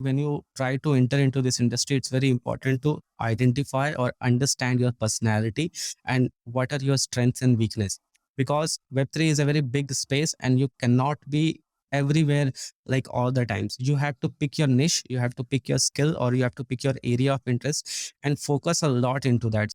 When you try to enter into this industry, it's very important to identify or understand your personality and what are your strengths and weakness. Because Web3 is a very big space and you cannot be everywhere like all the times. You have to pick your niche, you have to pick your skill, or you have to pick your area of interest and focus a lot into that.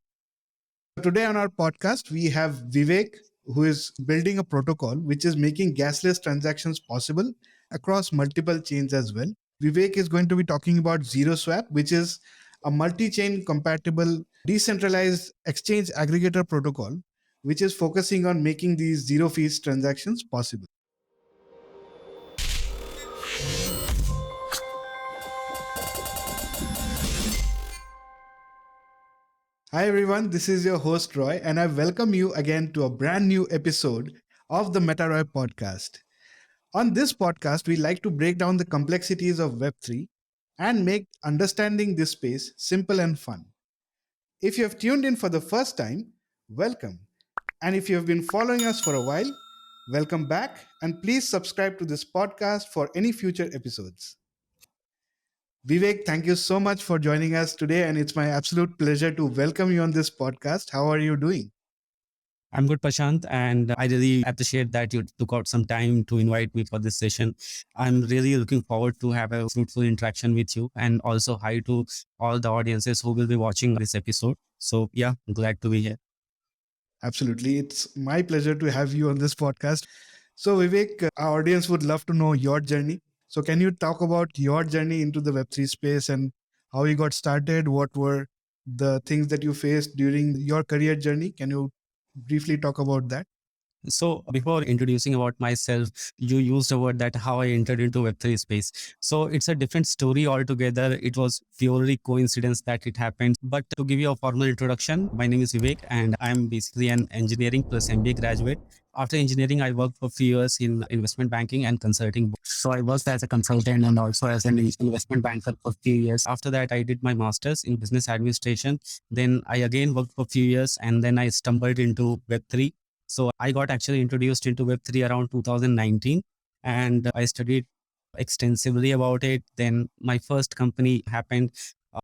Today on our podcast, we have Vivek, who is building a protocol which is making gasless transactions possible across multiple chains as well. Vivek is going to be talking about ZeroSwap, which is a multi-chain compatible decentralized exchange aggregator protocol, which is focusing on making these zero fees transactions possible. Hi everyone, this is your host Roy, and I welcome you again to a brand new episode of the MetaRoy podcast. On this podcast, we like to break down the complexities of Web3 and make understanding this space simple and fun. If you have tuned in for the first time, welcome. And if you have been following us for a while, welcome back. And please subscribe to this podcast for any future episodes. Vivek, thank you so much for joining us today. And it's my absolute pleasure to welcome you on this podcast. How are you doing? I'm good, Prashant, and I really appreciate that you took out some time to invite me for this session. I'm really looking forward to have a fruitful interaction with you, and also hi to all the audiences who will be watching this episode. So yeah, glad to be here. Absolutely. It's my pleasure to have you on this podcast. So Vivek, our audience would love to know your journey. So can you talk about your journey into the Web3 space and how you got started? What were the things that you faced during your career journey? Can you briefly talk about that? So before introducing about myself, you used a word that how I entered into Web3 space. So it's a different story altogether. It was purely coincidence that it happened. But to give you a formal introduction, my name is Vivek and I'm basically an engineering plus MBA graduate. After engineering, I worked for a few years in investment banking and consulting. So I worked as a consultant and also as an investment banker for a few years. After that, I did my master's in business administration. Then I again worked for a few years and then I stumbled into Web3. So I got actually introduced into Web3 around 2019 and I studied extensively about it. Then my first company happened,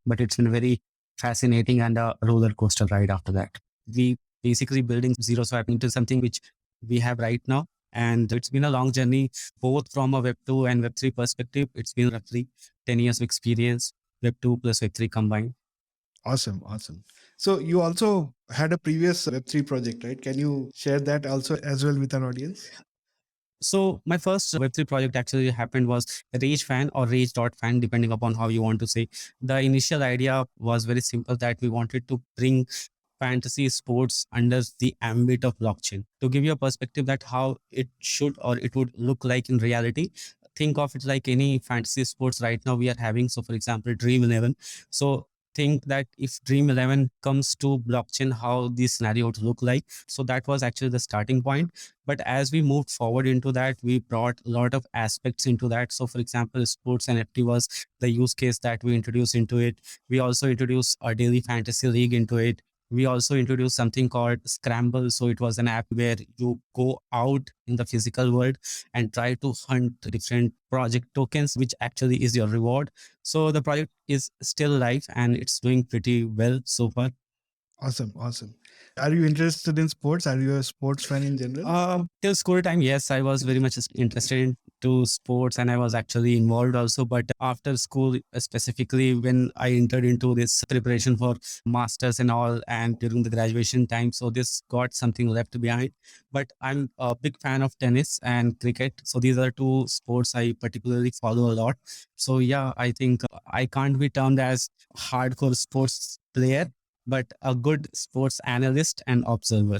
but it's been very fascinating and a roller coaster ride after that. We basically building ZeroSwap into something which we have right now. And it's been a long journey, both from a Web2 and Web3 perspective. It's been roughly 10 years of experience, Web2 plus Web3 combined. Awesome. So you also had a previous Web3 project, right? Can you share that also as well with our audience? So my first Web3 project actually happened was Rage.Fan or Rage.Fan, depending upon how you want to say. The initial idea was very simple that we wanted to bring fantasy sports under the ambit of blockchain. To give you a perspective that how it should or it would look like in reality, think of it like any fantasy sports right now we are having. So for example, Dream 11. So think that if Dream 11 comes to blockchain, how this scenario would look like. So that was actually the starting point. But as we moved forward into that, we brought a lot of aspects into that. So for example, sports NFT was the use case that we introduced into it. We also introduced a daily fantasy league into it. We also introduced something called Scramble. So it was an app where you go out in the physical world and try to hunt different project tokens, which actually is your reward. So the project is still live and it's doing pretty well so far. Awesome. Are you interested in sports? Are you a sports fan in general? Till school time, yes, I was very much interested into sports and I was actually involved also. But after school, specifically when I entered into this preparation for masters and all, and during the graduation time, so this got something left behind. But I'm a big fan of tennis and cricket. So these are two sports I particularly follow a lot. So yeah, I think I can't be termed as hardcore sports player, but a good sports analyst and observer.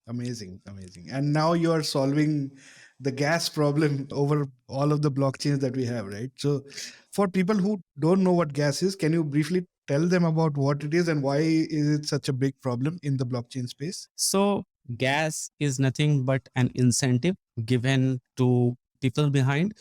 Amazing. And now you are solving the gas problem over all of the blockchains that we have, right? So for people who don't know what gas is, can you briefly tell them about what it is and why is it such a big problem in the blockchain space? So gas is nothing but an incentive given to people behind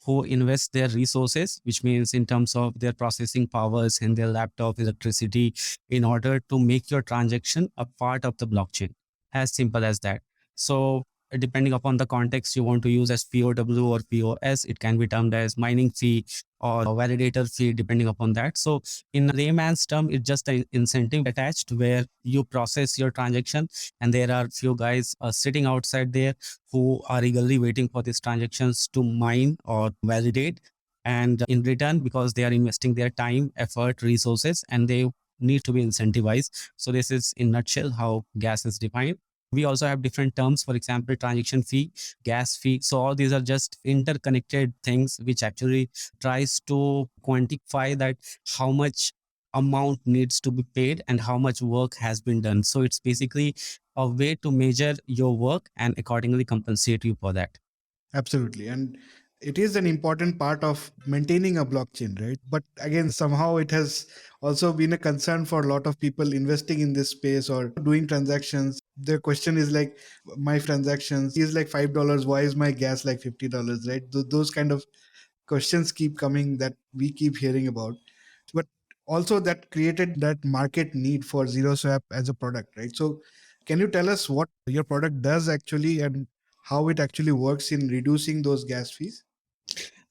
who invest their resources, which means in terms of their processing powers and their laptop electricity, in order to make your transaction a part of the blockchain. As simple as that. So depending upon the context you want to use as POW or POS. It can be termed as mining fee or validator fee, depending upon that. So in layman's term, it's just an incentive attached where you process your transaction, and there are few guys sitting outside there who are eagerly waiting for these transactions to mine or validate. And in return, because they are investing their time, effort, resources, and they need to be incentivized. So this is in nutshell how gas is defined. We also have different terms, for example, transaction fee, gas fee. So all these are just interconnected things which actually tries to quantify that how much amount needs to be paid and how much work has been done. So it's basically a way to measure your work and accordingly compensate you for that. Absolutely. And it is an important part of maintaining a blockchain, right? But again, somehow it has also been a concern for a lot of people investing in this space or doing transactions. Their question is like, my transactions is like $5. Why is my gas like $50, right? Those kind of questions keep coming that we keep hearing about. But also that created that market need for ZeroSwap as a product, right? So can you tell us what your product does actually and how it actually works in reducing those gas fees?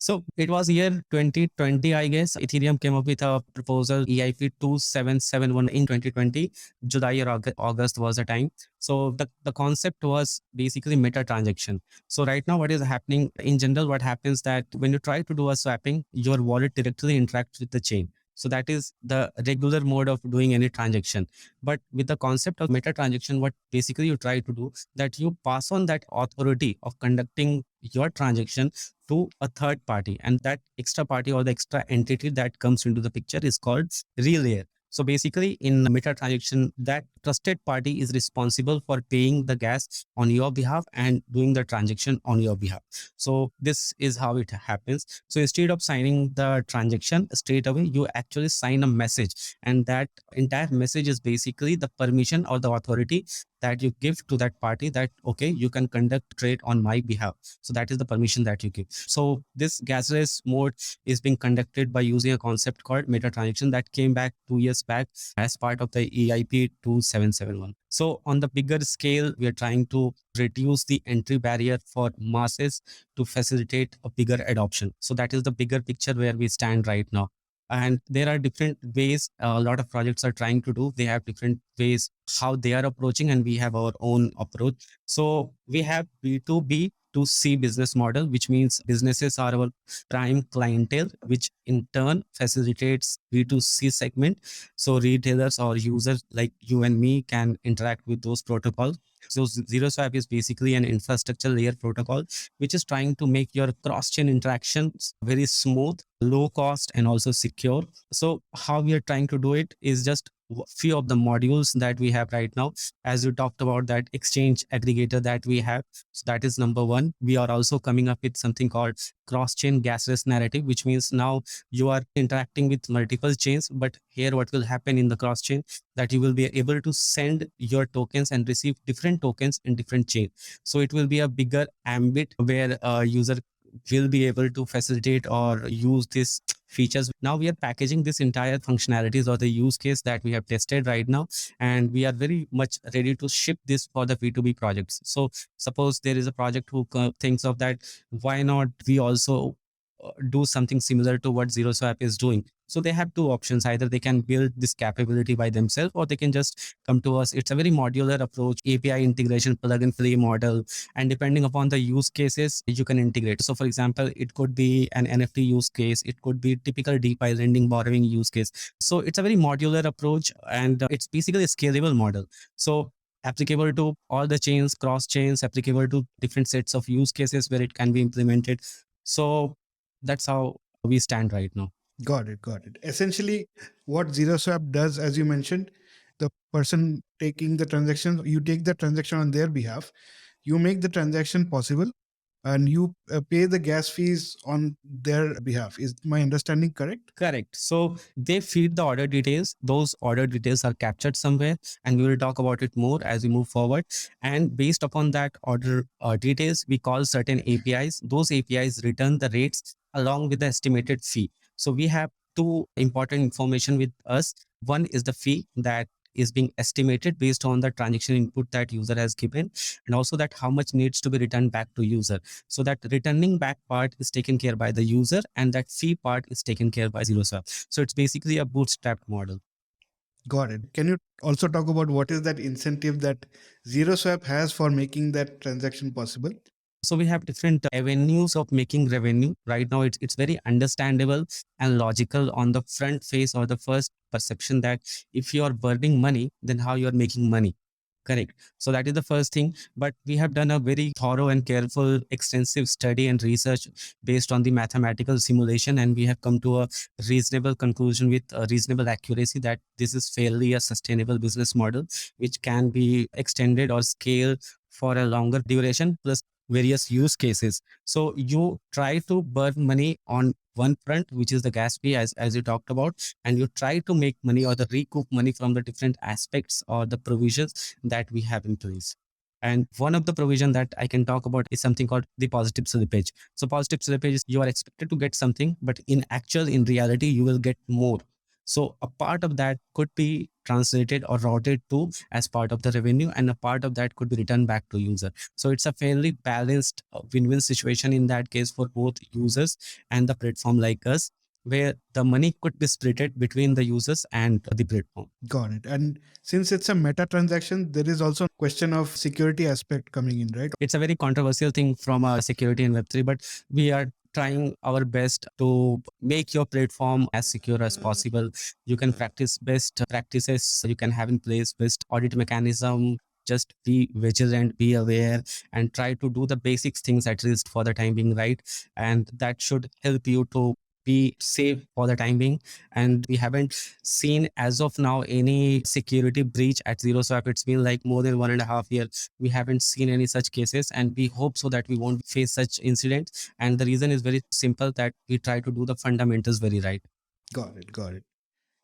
So it was year 2020, I guess. Ethereum came up with a proposal EIP 2771 in 2020. July or August was the time. So the concept was basically meta transaction. So right now, what is happening in general, what happens that when you try to do a swapping, your wallet directly interacts with the chain. So that is the regular mode of doing any transaction. But with the concept of meta transaction, what basically you try to do that you pass on that authority of conducting your transaction to a third party, and that extra party or the extra entity that comes into the picture is called relayer. So basically in meta transaction, that trusted party is responsible for paying the gas on your behalf and doing the transaction on your behalf. So this is how it happens. So instead of signing the transaction straight away, you actually sign a message, and that entire message is basically the permission or the authority that you give to that party that, okay, you can conduct trade on my behalf. So that is the permission that you give. So this gasless mode is being conducted by using a concept called meta transaction that came back 2 years back as part of the EIP 2771. So on the bigger scale, we are trying to reduce the entry barrier for masses to facilitate a bigger adoption. So that is the bigger picture where we stand right now. And there are different ways a lot of projects are trying to do. They have different ways how they are approaching, and we have our own approach. So we have B2B to C business model, which means businesses are our prime clientele, which in turn facilitates B2C segment. So retailers or users like you and me can interact with those protocols. So ZeroSwap is basically an infrastructure layer protocol, which is trying to make your cross-chain interactions very smooth, low cost, and also secure. So how we are trying to do it is just few of the modules that we have right now. As you talked about that exchange aggregator that we have, so that is number one. We are also coming up with something called cross-chain gasless narrative, which means now you are interacting with multiple chains, but here what will happen in the cross-chain that you will be able to send your tokens and receive different tokens in different chains. So it will be a bigger ambit where a user will be able to facilitate or use these features. Now we are packaging this entire functionalities or the use case that we have tested right now, and we are very much ready to ship this for the B2B projects. So suppose there is a project who thinks of that, why not we also do something similar to what ZeroSwap is doing. So they have two options. Either they can build this capability by themselves, or they can just come to us. It's a very modular approach, API integration, plug and play model. And depending upon the use cases, you can integrate. So for example, it could be an NFT use case. It could be typical DeFi lending borrowing use case. So it's a very modular approach, and it's basically a scalable model. So applicable to all the chains, cross chains, applicable to different sets of use cases where it can be implemented. So that's how we stand right now. Got it. Got it. Essentially, what ZeroSwap does, as you mentioned, the person taking the transaction, you take the transaction on their behalf, you make the transaction possible, and you pay the gas fees on their behalf. Is my understanding correct? Correct. So they feed the order details. Those order details are captured somewhere, and we will talk about it more as we move forward. And based upon that order details, we call certain APIs. Those APIs return the rates along with the estimated fee. So we have two important information with us. One is the fee that is being estimated based on the transaction input that user has given, and also that how much needs to be returned back to user. So that returning back part is taken care by the user, and that fee part is taken care by ZeroSwap. So it's basically a bootstrapped model. Got it. Can you also talk about what is that incentive that ZeroSwap has for making that transaction possible? So we have different avenues of making revenue. Right now, it's very understandable and logical on the front face or the first perception that if you are burning money, then how you are making money. Correct. So that is the first thing. But we have done a very thorough and careful, extensive study and research based on the mathematical simulation, and we have come to a reasonable conclusion with a reasonable accuracy that this is fairly a sustainable business model, which can be extended or scaled for a longer duration plus various use cases. So you try to burn money on one front, which is the gas fee, as you talked about, and you try to make money or the recoup money from the different aspects or the provisions that we have in place. And one of the provision that I can talk about is something called the positive slippage. So positive slippage is you are expected to get something, but in reality, you will get more. So a part of that could be translated or routed to as part of the revenue, and a part of that could be returned back to user. So it's a fairly balanced win-win situation in that case for both users and the platform like us, where the money could be splitted between the users and the platform. Got it. And since it's a meta transaction, there is also a question of security aspect coming in, right? It's a very controversial thing from a security in Web3, but we are trying our best to make your platform as secure as possible. You can practice best practices, you can have in place best audit mechanism. Just be vigilant, be aware, and try to do the basics things at least for the time being, right? And that should help you to be safe for the time being. And we haven't seen as of now any security breach at ZeroSwap. It's been like more than 1.5 years. We haven't seen any such cases, and we hope so that we won't face such incidents. And the reason is very simple, that we try to do the fundamentals very right. Got it. Got it.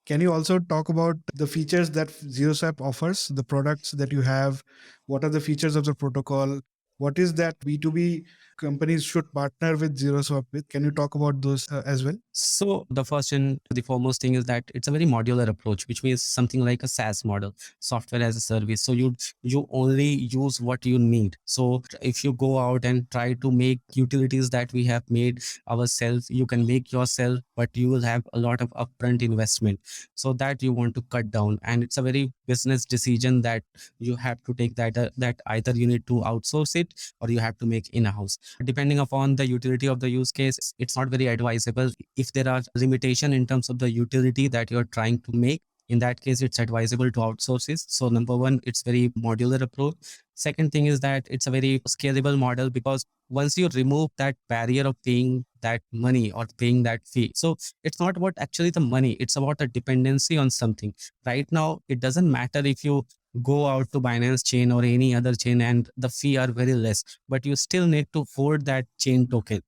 Can you also talk about the features that ZeroSwap offers, the products that you have? What are the features of the protocol? What is that B2B companies should partner with ZeroSwap with? Can you talk about those as well? So the first and the foremost thing is that it's a very modular approach, which means something like a SaaS model, software as a service. So you only use what you need. So if you go out and try to make utilities that we have made ourselves, you can make yourself, but you will have a lot of upfront investment. So that you want to cut down, and it's a very business decision that you have to take, that either you need to outsource it or you have to make in-house. Depending upon the utility of the use case, it's not very advisable. If there are limitation in terms of the utility that you're trying to make, in that case, it's advisable to outsource it. So number one, it's very modular approach. Second thing is that it's a very scalable model, because once you remove that barrier of paying that money or paying that fee, so it's not about actually the money, it's about a dependency on something. Right now, it doesn't matter if you go out to Binance chain or any other chain and the fee are very less, but you still need to hold that chain token.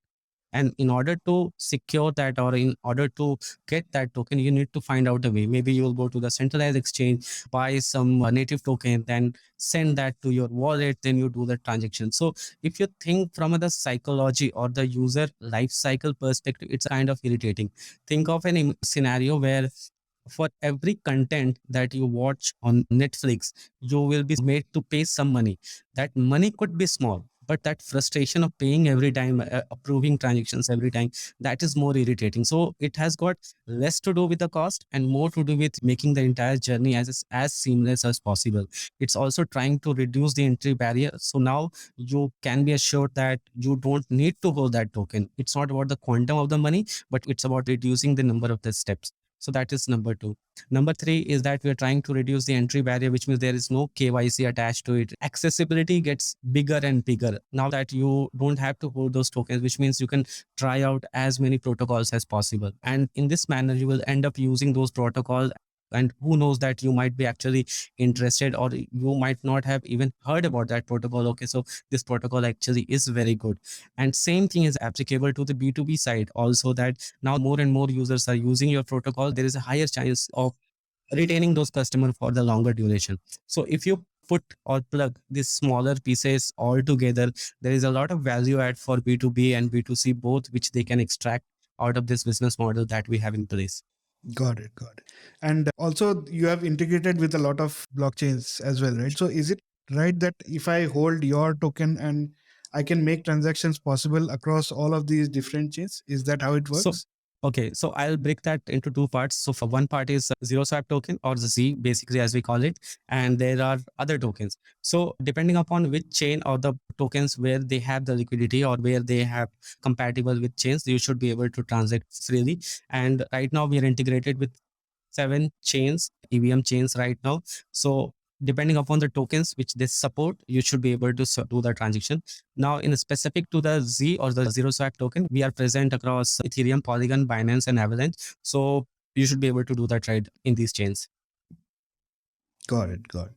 And in order to secure that, or in order to get that token, you need to find out a way. Maybe you will go to the centralized exchange, buy some native token, then send that to your wallet, then you do the transaction. So if you think from the psychology or the user life cycle perspective, it's kind of irritating. Think of an scenario where for every content that you watch on Netflix, you will be made to pay some money. That money could be small, but that frustration of paying every time, approving transactions every time, that is more irritating. So it has got less to do with the cost and more to do with making the entire journey as seamless as possible. It's also trying to reduce the entry barrier. So now you can be assured that you don't need to hold that token. It's not about the quantum of the money, but it's about reducing the number of the steps. So that is number two. Number three is that we're trying to reduce the entry barrier, which means there is no KYC attached to it. Accessibility gets bigger and bigger now that you don't have to hold those tokens, which means you can try out as many protocols as possible. And in this manner, you will end up using those protocols. And who knows that you might be actually interested, or you might not have even heard about that protocol. Okay, so this protocol actually is very good. And same thing is applicable to the B2B side also, that now more and more users are using your protocol. There is a higher chance of retaining those customers for the longer duration. So if you put or plug these smaller pieces all together, there is a lot of value add for B2B and B2C both, which they can extract out of this business model that we have in place. Got it. Got it. And also, you have integrated with a lot of blockchains as well, right? So, is it right that if I hold your token and I can make transactions possible across all of these different chains? Is that how it So, works? okay, so I'll break that into two parts. So for one part is ZeroSwap token or the Z, basically as we call it, and there are other tokens. So depending upon which chain or the tokens where they have the liquidity or where they have compatible with chains, you should be able to transact freely. And right now we are integrated with 7 chains, EVM chains right now. So depending upon the tokens which they support, you should be able to do the transaction. Now, in specific to the Z or the ZeroSwap token, we are present across Ethereum, Polygon, Binance, and Avalanche. So you should be able to do that trade in these chains. Got it. Got it.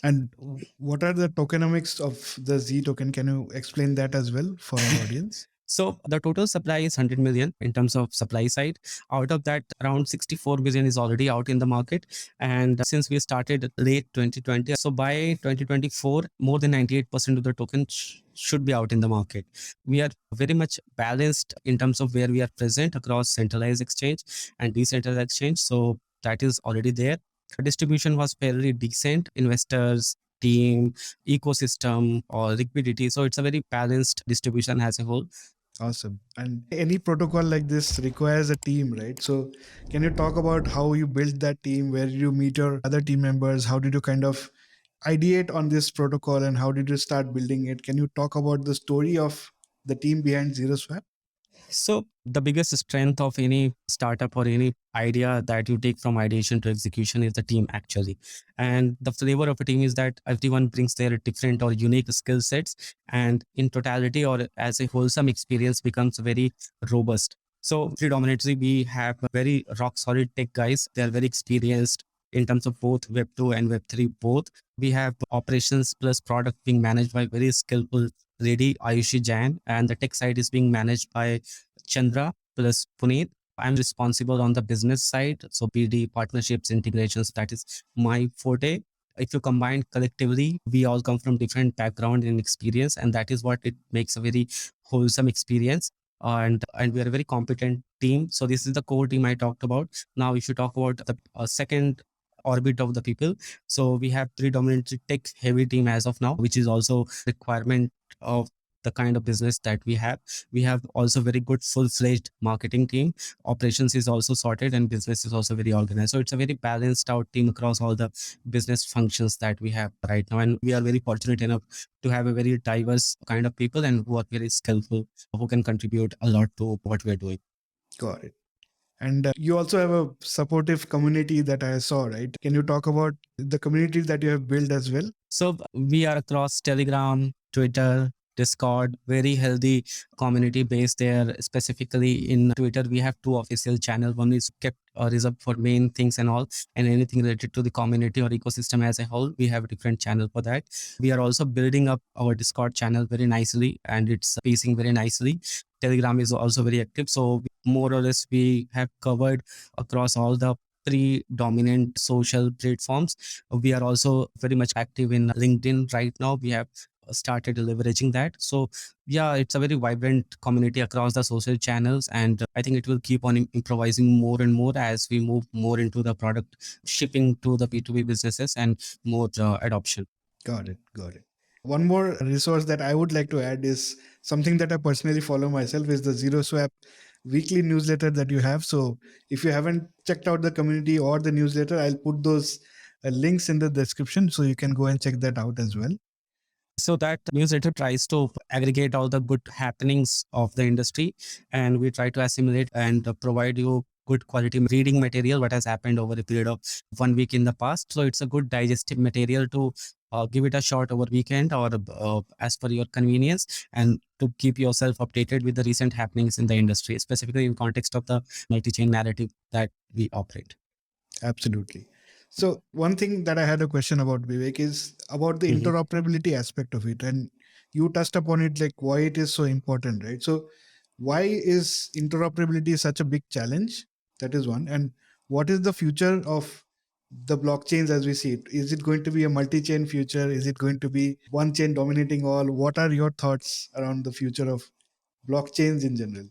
And what are the tokenomics of the Z token? Can you explain that as well for our audience? So the total supply is 100 million in terms of supply side. Out of that, around 64 million is already out in the market. And since we started late 2020, so by 2024, more than 98% of the token should be out in the market. We are very much balanced in terms of where we are present across centralized exchange and decentralized exchange. So that is already there. The distribution was fairly decent. Investors, team, ecosystem, or liquidity. So it's a very balanced distribution as a whole. Awesome. And any protocol like this requires a team, right? So, can you talk about how you built that team? Where did you meet your other team members? How did you kind of ideate on this protocol and how did you start building it? Can you talk about the story of the team behind ZeroSwap? So the biggest strength of any startup or any idea that you take from ideation to execution is the team actually. And the flavor of a team is that everyone brings their different or unique skill sets and in totality or as a wholesome experience becomes very robust. So predominantly we have very rock solid tech guys. They are very experienced in terms of both Web 2 and Web 3 both. We have operations plus product being managed by very skillful lady Ayushi Jain, and the tech side is being managed by Chandra plus Puneet. I'm responsible on the business side. So BD, partnerships, integrations, that is my forte. If you combine collectively, we all come from different background and experience, and that is what it makes a very wholesome experience. And we are a very competent team. So this is the core team I talked about. Now, if you talk about the second orbit of the people, so we have predominantly tech heavy team as of now, which is also requirement of the kind of business that we have. We have also very good full-fledged marketing team. Operations is also sorted and business is also very organized. So it's a very balanced out team across all the business functions that we have right now. And we are very fortunate enough to have a very diverse kind of people and who are very skillful, who can contribute a lot to what we're doing. Got it. And you also have a supportive community that I saw, right? Can you talk about the community that you have built as well? So we are across Telegram, Twitter, Discord, very healthy community base there. Specifically in Twitter, we have two official channels. One is kept reserved for main things and all, and anything related to the community or ecosystem as a whole, we have a different channel for that. We are also building up our Discord channel very nicely, and it's pacing very nicely. Telegram is also very active. So more or less, we have covered across all the three dominant social platforms. We are also very much active in LinkedIn right now. We have started leveraging that. So yeah, it's a very vibrant community across the social channels, and I think it will keep on improvising more and more as we move more into the product shipping to the B2B businesses and more adoption. Got it. Got it. One more resource that I would like to add is something that I personally follow myself is the ZeroSwap weekly newsletter that you have. So if you haven't checked out the community or the newsletter, I'll put those links in the description so you can go and check that out as well. So that newsletter tries to aggregate all the good happenings of the industry, and we try to assimilate and provide you good quality reading material what has happened over a period of 1 week in the past. So it's a good digestive material to give it a shot over weekend or as per your convenience, and to keep yourself updated with the recent happenings in the industry, specifically in context of the multi-chain narrative that we operate. Absolutely. So one thing that I had a question about, Vivek, is about the Mhm. interoperability aspect of it. And you touched upon it, like why it is so important, right? So why is interoperability such a big challenge? That is one. And what is the future of the blockchains as we see it? Is it going to be a multi-chain future? Is it going to be one chain dominating all? What are your thoughts around the future of blockchains in general?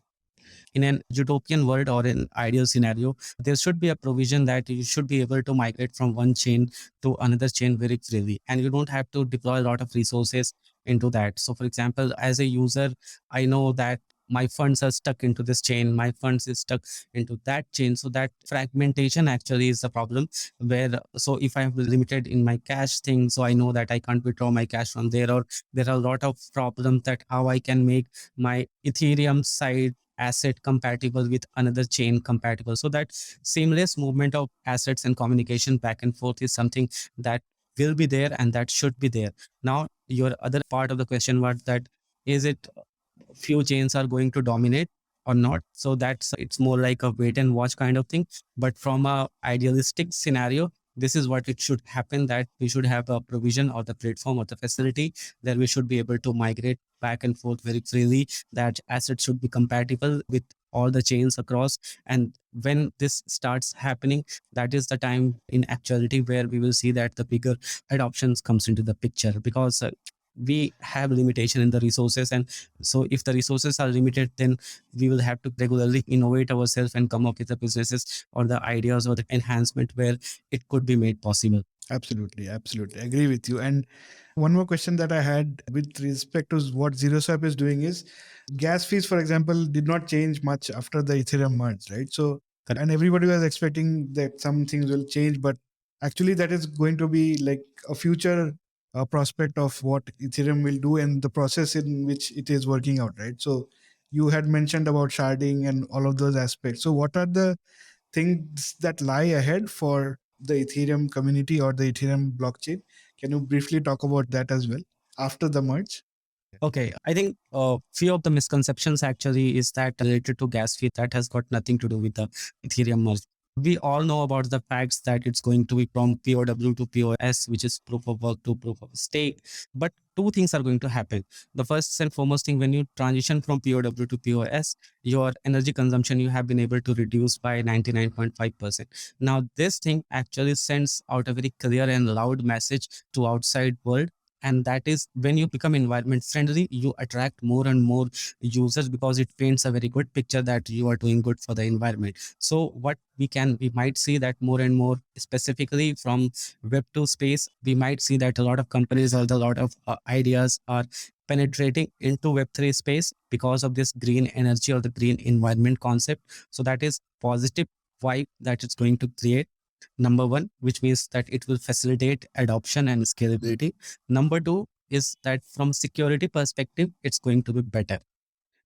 in an utopian world or an ideal scenario, there should be a provision that you should be able to migrate from one chain to another chain very freely, and you don't have to deploy a lot of resources into that. So for example, as a user, I know that my funds are stuck into this chain, my funds is stuck into that chain. So that fragmentation actually is the problem, where so if I have limited in my cash thing, so I know that I can't withdraw my cash from there, or there are a lot of problems that how I can make my Ethereum side asset compatible with another chain compatible. So that seamless movement of assets and communication back and forth is something that will be there and that should be there. Now your other part of the question was that, is it few chains are going to dominate or not? So that's, it's more like a wait and watch kind of thing. But from a idealistic scenario, this is what it should happen, that we should have a provision or the platform or the facility that we should be able to migrate back and forth very freely, that assets should be compatible with all the chains across. And when this starts happening, that is the time in actuality where we will see that the bigger adoptions comes into the picture, because we have limitation in the resources. And so if the resources are limited, then we will have to regularly innovate ourselves and come up with the businesses or the ideas or the enhancement where it could be made possible. Absolutely, absolutely. I agree with you. And one more question that I had with respect to what ZeroSwap is doing is gas fees, for example, did not change much after the Ethereum merge, right? So, Correct. and everybody was expecting that some things will change, but actually that is going to be like a future prospect of what Ethereum will do and the process in which it is working out, right? So, you had mentioned about sharding and all of those aspects. So, what are the things that lie ahead for the Ethereum community or the Ethereum blockchain? Can you briefly talk about that as well after the merge? Okay, I think few of the misconceptions actually is that related to gas fee that has got nothing to do with the Ethereum merge. We all know about the facts that it's going to be from POW to POS, which is proof of work to proof of stake. But two things are going to happen. The first and foremost thing, when you transition from POW to POS, your energy consumption you have been able to reduce by 99.5%. Now, this thing actually sends out a very clear and loud message to outside world, and that is when you become environment friendly, you attract more and more users, because it paints a very good picture that you are doing good for the environment. So what we might see that more and more, specifically from web2 space, we might see that a lot of companies or a lot of ideas are penetrating into web3 space because of this green energy or the green environment concept. So that is positive vibe that it's going to create, number one, which means that it will facilitate adoption and scalability. Number two is that from security perspective, it's going to be better.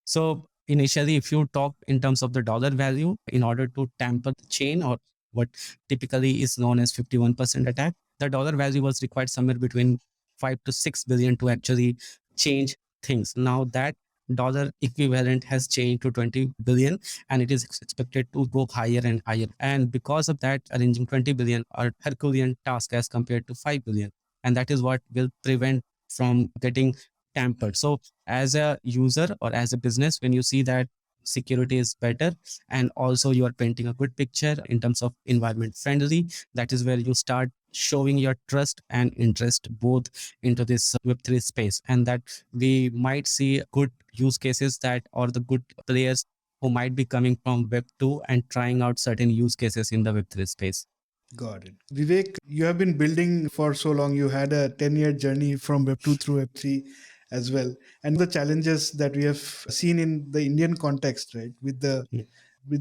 So initially, if you talk in terms of the dollar value, in order to tamper the chain, or what typically is known as 51% attack, the dollar value was required somewhere between 5 to 6 billion to actually change things. Now that dollar equivalent has changed to 20 billion, and it is expected to go higher and higher. And because of that, arranging 20 billion are Herculean task as compared to 5 billion. And that is what will prevent from getting tampered. So as a user or as a business, when you see that security is better and also you are painting a good picture in terms of environment friendly, that is where you start showing your trust and interest both into this web3 space. And that we might see good use cases that, or the good players who might be coming from web2 and trying out certain use cases in the web3 space. Got it. Vivek, you have been building for so long. You had a 10-year journey from Web 2 through Web 3 as well. And the challenges that we have seen in the Indian context, right, with the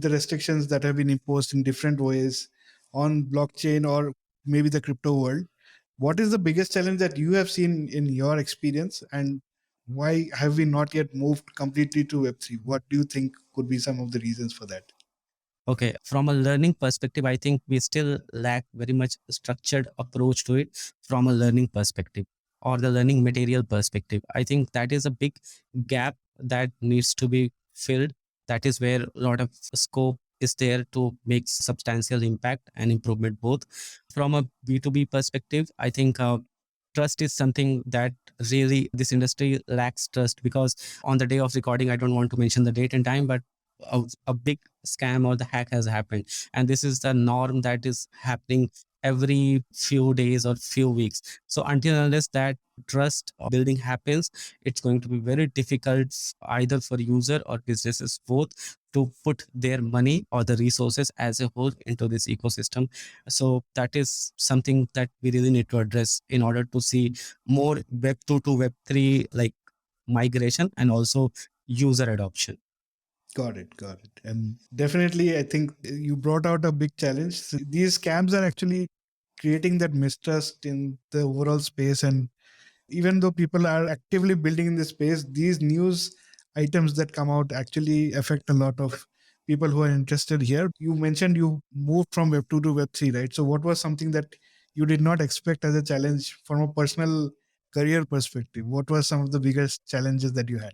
restrictions that have been imposed in different ways on blockchain or maybe the crypto world. What is the biggest challenge that you have seen in your experience, and why have we not yet moved completely to Web 3? What do you think could be some of the reasons for that? Okay, from a learning perspective, I think we still lack very much structured approach to it from a learning perspective or the learning material perspective. I think that is a big gap that needs to be filled. That is where a lot of scope is there to make substantial impact and improvement both. From a B2B perspective, I think trust is something that really this industry lacks trust, because on the day of recording, I don't want to mention the date and time, but a big scam or the hack has happened, and this is the norm that is happening every few days or few weeks. So until unless that trust building happens, it's going to be very difficult either for user or businesses both to put their money or the resources as a whole into this ecosystem. So that is something that we really need to address in order to see more web 2 to web 3 like migration and also user adoption. Got it, got it. And definitely, I think you brought out a big challenge. So these scams are actually creating that mistrust in the overall space. And even though people are actively building in this space, these news items that come out actually affect a lot of people who are interested here. You mentioned you moved from Web 2 to Web 3, right? So, what was something that you did not expect as a challenge from a personal career perspective? What were some of the biggest challenges that you had?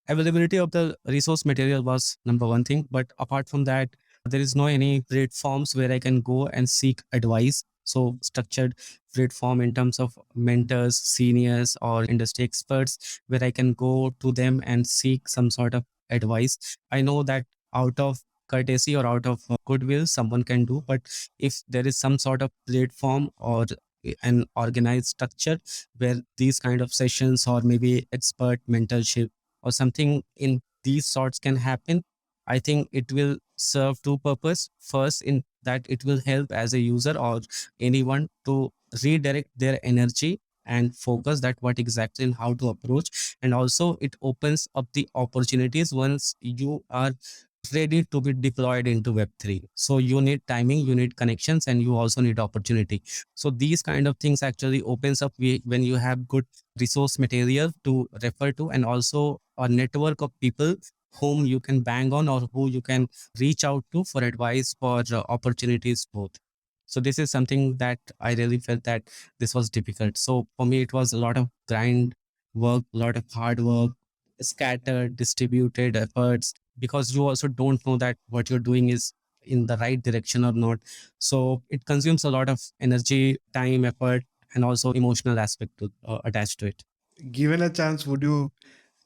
Availability of the resource material was number one thing, but apart from that, there is no any platforms where I can go and seek advice. So structured platform in terms of mentors, seniors, or industry experts where I can go to them and seek some sort of advice. I know that out of courtesy or out of goodwill someone can do, but if there is some sort of platform or an organized structure where these kind of sessions or maybe expert mentorship or something in these sorts can happen, I think it will serve two purpose. First, in that it will help as a user or anyone to redirect their energy and focus that what exactly and how to approach. And also it opens up the opportunities once you are ready to be deployed into web3. So you need timing, you need connections, and you also need opportunity. So these kind of things actually opens up when you have good resource material to refer to, and also a network of people whom you can bang on or who you can reach out to for advice, for opportunities both. So this is something that I really felt that this was difficult. So for me it was a lot of grind work, a lot of hard work, scattered distributed efforts, because you also don't know that what you're doing is in the right direction or not. So it consumes a lot of energy, time, effort, and also emotional aspect to attached to it. Given a chance, would you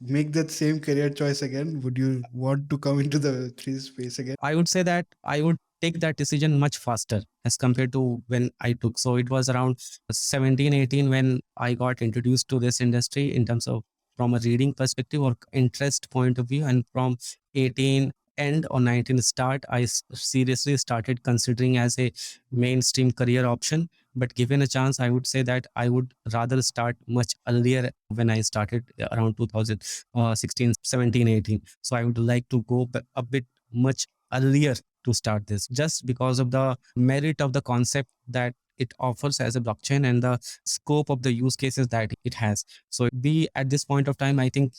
make that same career choice again? Would you want to come into the three space again? I would say that I would take that decision much faster as compared to when I took. So it was around 17, 18 when I got introduced to this industry in terms of from a reading perspective or interest point of view. And from 18 end or 19 start, I seriously started considering as a mainstream career option. But given a chance, I would say that I would rather start much earlier when I started around 2016, 17, 18. So I would like to go a bit much earlier to start this, just because of the merit of the concept that it offers as a blockchain and the scope of the use cases that it has. So we at this point of time, I think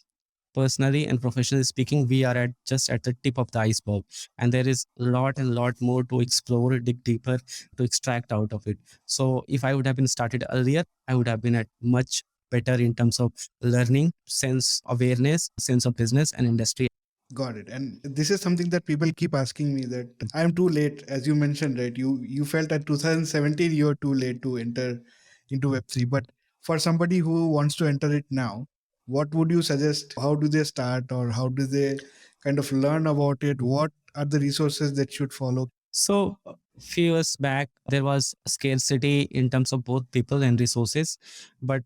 personally and professionally speaking, we are at just at the tip of the iceberg, and there is a lot and lot more to explore, dig deeper, to extract out of it. So if I would have been started earlier, I would have been at much better in terms of learning, sense awareness, sense of business and industry. Got it. And this is something that people keep asking me, that I'm too late, as you mentioned, right? You felt at 2017 you're too late to enter into Web3. But for somebody who wants to enter it now, what would you suggest? How do they start, or how do they kind of learn about it? What are the resources that should follow? So a few years back, there was scarcity in terms of both people and resources, but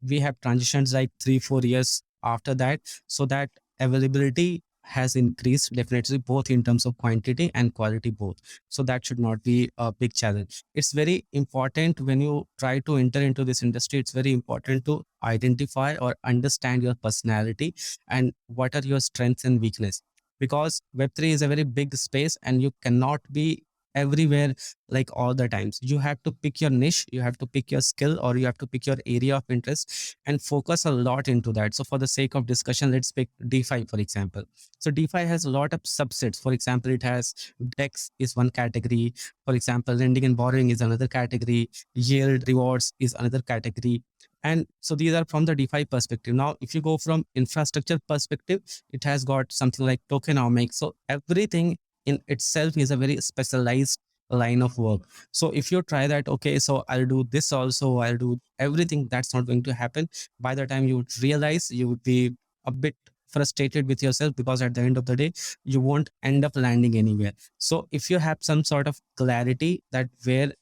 we have transitions like 3 4 years after that, so that availability has increased definitely both in terms of quantity and quality both. So that should not be a big challenge. It's very important when you try to enter into this industry, it's very important to identify or understand your personality and what are your strengths and weakness, because web3 is a very big space and you cannot be everywhere like all the times. You have to pick your niche, you have to pick your skill, or you have to pick your area of interest and focus a lot into that. So for the sake of discussion, let's pick DeFi, for example. So DeFi has a lot of subsets. For example, it has DEX is one category. For example, lending and borrowing is another category. Yield rewards is another category. And so these are from the DeFi perspective. Now, if you go from infrastructure perspective, it has got something like tokenomics. So everything in itself is a very specialized line of work. So if you try that, okay, so I'll do this also, I'll do everything, that's not going to happen. By the time you would realize, you would be a bit frustrated with yourself, because at the end of the day, you won't end up landing anywhere. So if you have some sort of clarity that where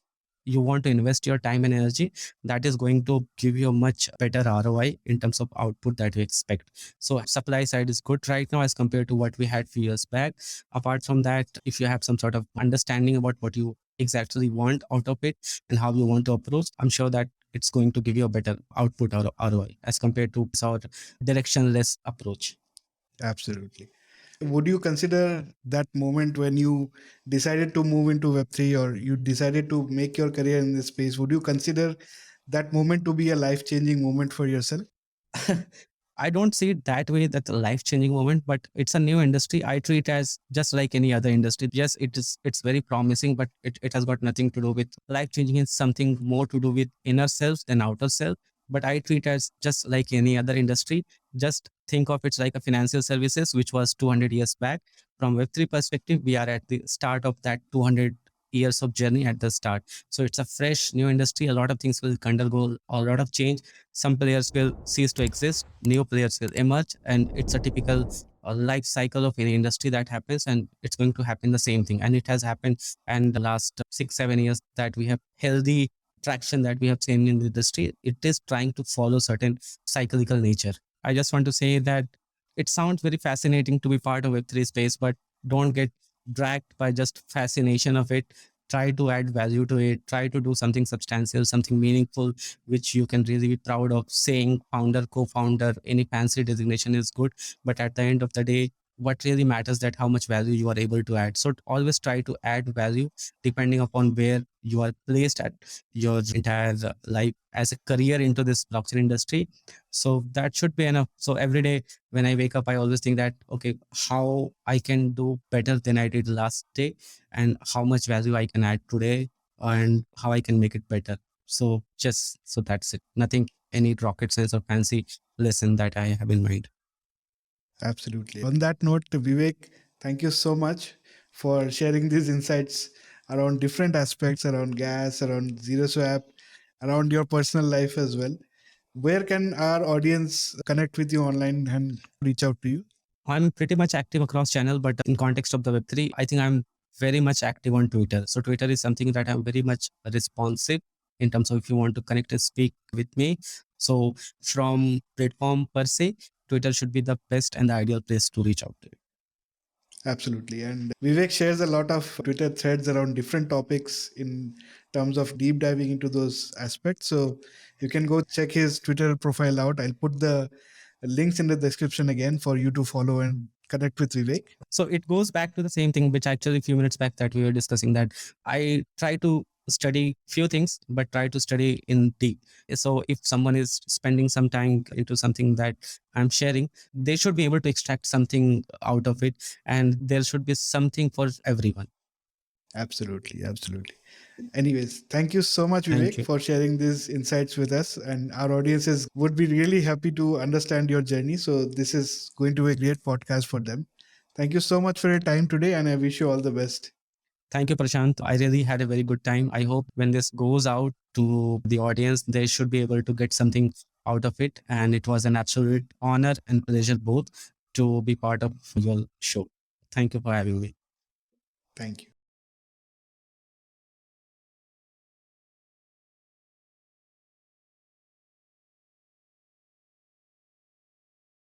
you want to invest your time and energy, that is going to give you a much better ROI in terms of output that we expect. So supply side is good right now as compared to what we had few years back. Apart from that, if you have some sort of understanding about what you exactly want out of it and how you want to approach, I'm sure that it's going to give you a better output or ROI as compared to our directionless approach. Absolutely. Would you consider that moment when you decided to move into Web3 or you decided to make your career in this space? Would you consider that moment to be a life changing moment for yourself? I don't see it that way, that's a life changing moment, but it's a new industry. I treat it as just like any other industry. Yes, it's very promising, but it has got nothing to do with life changing. It's something more to do with inner self than outer self. But I treat it as just like any other industry. Just think of it like a financial services, which was 200 years back. From Web3 perspective, we are at the start of that 200 years of journey at the start. So it's a fresh new industry. A lot of things will undergo a lot of change. Some players will cease to exist, new players will emerge, and it's a typical life cycle of any industry that happens, and it's going to happen the same thing. And it has happened, and the last 6-7 years that we have healthy traction that we have seen in the industry, it is trying to follow certain cyclical nature. I just want to say that it sounds very fascinating to be part of Web3 space, but don't get dragged by just fascination of it. Try to add value to it, try to do something substantial, something meaningful, which you can really be proud of. Saying founder, co-founder, any fancy designation is good, but at the end of the day, what really matters that how much value you are able to add. So always try to add value depending upon where you are placed at your entire life as a career into this blockchain industry. So that should be enough. So every day when I wake up, I always think that, okay, how I can do better than I did last day, and how much value I can add today, and how I can make it better. So that's it. Nothing, any rocket science or fancy lesson that I have in mind. Absolutely. On that note, Vivek, thank you so much for sharing these insights around different aspects around gas, around ZeroSwap, around your personal life as well. Where can our audience connect with you online and reach out to you? I'm pretty much active across channel, but in context of the Web3, I think I'm very much active on Twitter. So Twitter is something that I'm very much responsive in terms of if you want to connect and speak with me. So from platform per se, Twitter should be the best and the ideal place to reach out to. Absolutely. And Vivek shares a lot of Twitter threads around different topics in terms of deep diving into those aspects. So you can go check his Twitter profile out. I'll put the links in the description again for you to follow and connect with Vivek. So it goes back to the same thing, which actually a few minutes back that we were discussing, that I try to study few things, but try to study in deep. So if someone is spending some time into something that I'm sharing, they should be able to extract something out of it, and there should be something for everyone. Absolutely. Absolutely. Anyways, thank you so much, Thank Vivek, you. for sharing these insights with us. And our audiences would be really happy to understand your journey. So, this is going to be a great podcast for them. Thank you so much for your time today, and I wish you all the best. Thank you, Prashant. I really had a very good time. I hope when this goes out to the audience, they should be able to get something out of it. And it was an absolute honor and pleasure both to be part of your show. Thank you for having me. Thank you.